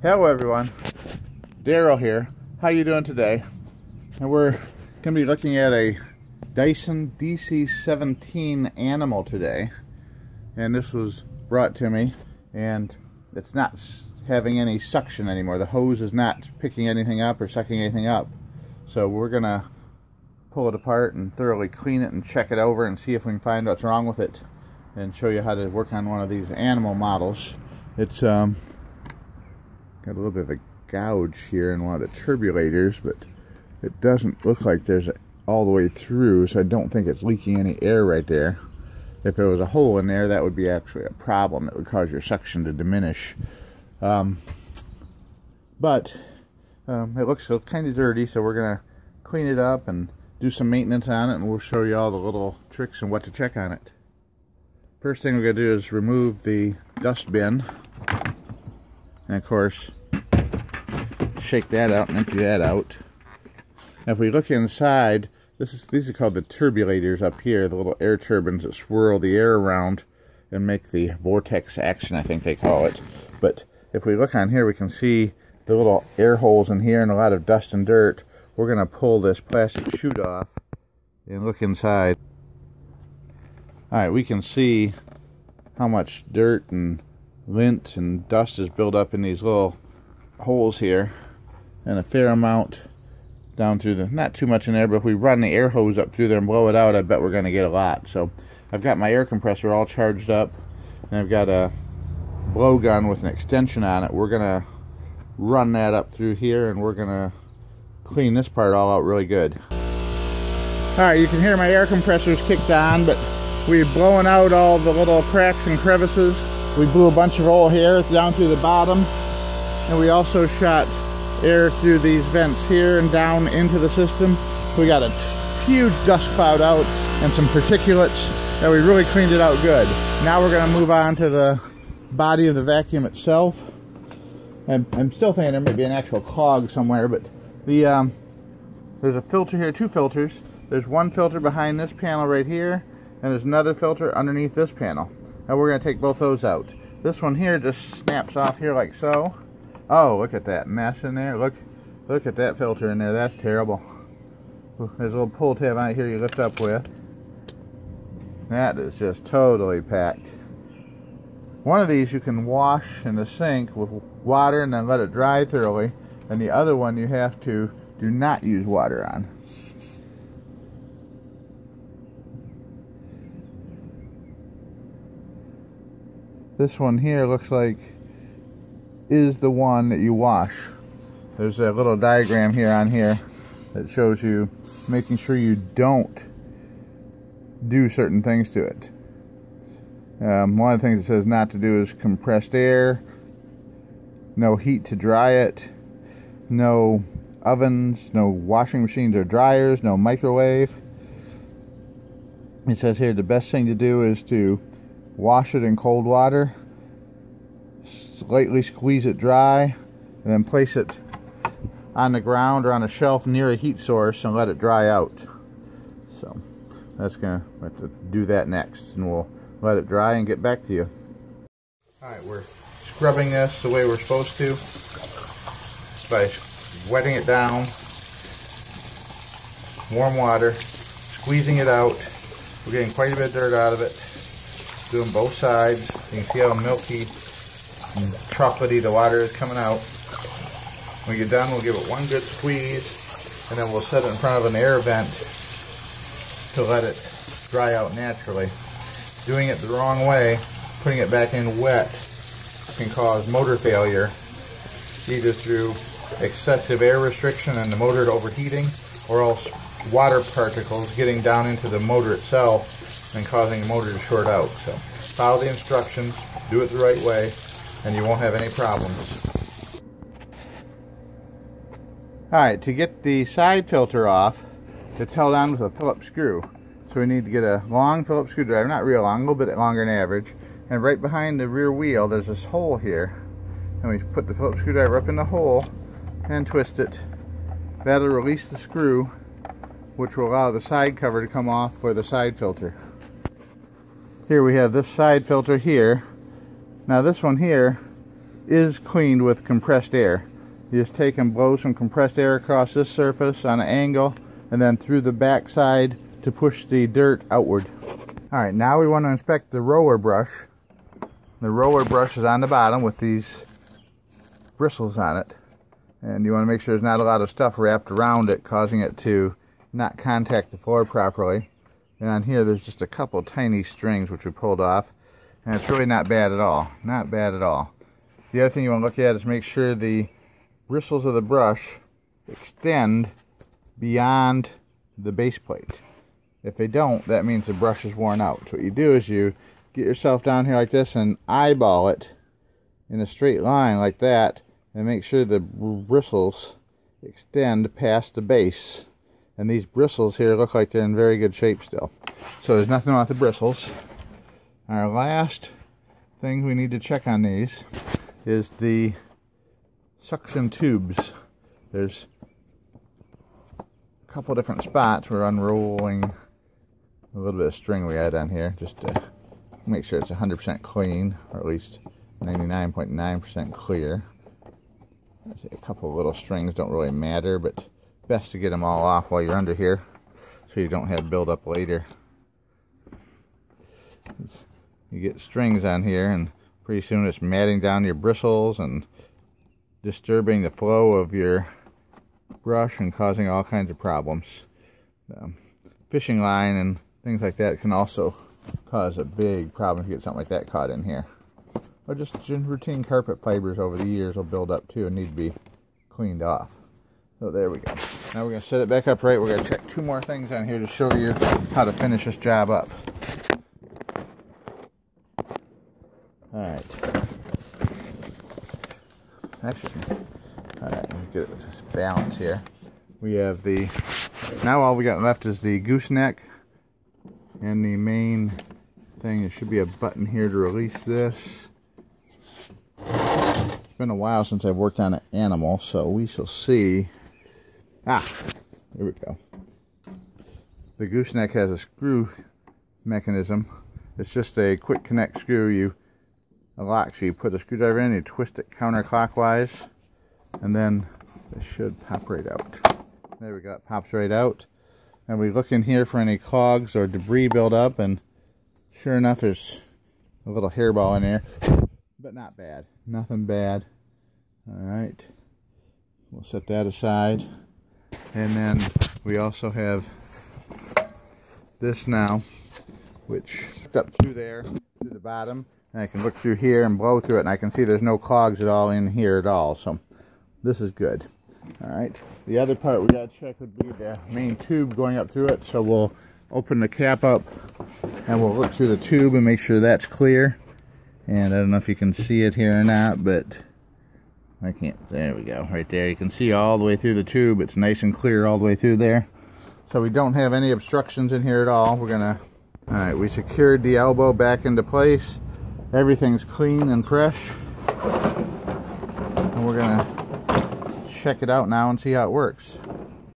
Hello everyone, Daryl here. How you doing today? And we're going to be looking at a Dyson DC17 animal today. And this was brought to me, and it's not having any suction anymore. The hose is not picking anything up or sucking anything up. So we're going to pull it apart and thoroughly clean it and check it over and see if we can find what's wrong with it and show you how to work on one of these animal models. It's got a little bit of a gouge here in one of the turbulators, but it doesn't look like there's all the way through, so I don't think it's leaking any air right there. If there was a hole in there, that would be actually a problem. It would cause your suction to diminish. But it looks kind of dirty, so we're going to clean it up and do some maintenance on it, and we'll show you all the little tricks and what to check on it. First thing we're going to do is remove the dust bin. And of course, shake that out and empty that out. Now if we look inside, these are called the turbulators up here, the little air turbines that swirl the air around and make the vortex action, I think they call it. But if we look on here, we can see the little air holes in here and a lot of dust and dirt. We're going to pull this plastic chute off and look inside. Alright, we can see how much dirt and lint and dust is built up in these little holes here, and a fair amount down through the, not too much in there, but if we run the air hose up through there and blow it out, I bet we're going to get a lot. So I've got my air compressor all charged up, and I've got a blow gun with an extension on it. We're going to run that up through here, and we're going to clean this part all out really good. Alright, you can hear my air compressor's kicked on, but we're blowing out all the little cracks and crevices. We blew a bunch of old hair down through the bottom, and we also shot air through these vents here and down into the system. We got a huge dust cloud out and some particulates, and we really cleaned it out good. Now we're going to move on to the body of the vacuum itself. And I'm still thinking there may be an actual clog somewhere, but there's a filter here, two filters. There's one filter behind this panel right here, and there's another filter underneath this panel. Now we're going to take both those out. This one here just snaps off here like so. Oh, look at that mess in there. Look at that filter in there. That's terrible. There's a little pull tab on it here you lift up with. That is just totally packed. One of these you can wash in the sink with water and then let it dry thoroughly. And the other one you have to do not use water on. This one here looks like is the one that you wash. There's a little diagram here on here that shows you making sure you don't do certain things to it. One of the things it says not to do is compressed air, no heat to dry it, no ovens, no washing machines or dryers, no microwave. It says here the best thing to do is to wash it in cold water, lightly squeeze it dry, and then place it on the ground or on a shelf near a heat source and let it dry out. So that's gonna have to do that next, and we'll let it dry and get back to you. Alright, we're scrubbing this the way we're supposed to by wetting it down, warm water, squeezing it out. We're getting quite a bit of dirt out of it. Doing both sides. You can see how milky and chocolatey the water is coming out. When we get done, we'll give it one good squeeze, and then we'll set it in front of an air vent to let it dry out naturally. Doing it the wrong way, putting it back in wet, can cause motor failure, either through excessive air restriction and the motor overheating, or else water particles getting down into the motor itself and causing the motor to short out. So follow the instructions, do it the right way, and you won't have any problems. Alright, to get the side filter off, it's held on with a Phillips screw. So we need to get a long Phillips screwdriver, not real long, a little bit longer than average. And right behind the rear wheel, there's this hole here. And we put the Phillips screwdriver up in the hole and twist it. That'll release the screw, which will allow the side cover to come off for the side filter. Here we have this side filter here. Now this one here is cleaned with compressed air. You just take and blow some compressed air across this surface on an angle, and then through the back side to push the dirt outward. Alright, now we want to inspect the roller brush. The roller brush is on the bottom with these bristles on it. And you want to make sure there's not a lot of stuff wrapped around it, causing it to not contact the floor properly. And on here there's just a couple tiny strings which we pulled off. And it's really not bad at all. Not bad at all. The other thing you want to look at is make sure the bristles of the brush extend beyond the base plate. If they don't, that means the brush is worn out. So what you do is you get yourself down here like this and eyeball it in a straight line like that, and make sure the bristles extend past the base. And these bristles here look like they're in very good shape still. So there's nothing wrong with the bristles. Our last thing we need to check on these is the suction tubes. There's a couple different spots. We're unrolling a little bit of string we had on here just to make sure it's 100% clean, or at least 99.9% clear. A couple of little strings don't really matter, but best to get them all off while you're under here so you don't have build up later. You get strings on here and pretty soon it's matting down your bristles and disturbing the flow of your brush and causing all kinds of problems. Fishing line and things like that can also cause a big problem if you get something like that caught in here. Or just routine carpet fibers over the years will build up too and need to be cleaned off. So there we go. Now we're going to set it back up right. We're going to check two more things on here to show you how to finish this job up. Alright. Actually, alright, let's get it with this balance here. We have the, now all we got left is the gooseneck and the main thing. There should be a button here to release this. It's been a while since I've worked on an animal, so we shall see. Ah, there we go. The gooseneck has a screw mechanism. It's just a quick connect screw. A lock, so you put the screwdriver in, you twist it counterclockwise, and then it should pop right out. There we go, it pops right out. And we look in here for any clogs or debris buildup, and sure enough there's a little hairball in there, but not bad, nothing bad. Alright, we'll set that aside. And then we also have this now, which hooked up through there to the bottom. And I can look through here and blow through it, and I can see there's no clogs at all in here at all. So this is good. Alright, the other part we got to check would be the main tube going up through it. So we'll open the cap up and we'll look through the tube and make sure that's clear. And I don't know if you can see it here or not, but I can't. There we go, right there. You can see all the way through the tube. It's nice and clear all the way through there. So we don't have any obstructions in here at all. We're gonna, alright, we secured the elbow back into place. Everything's clean and fresh, and we're gonna check it out now and see how it works.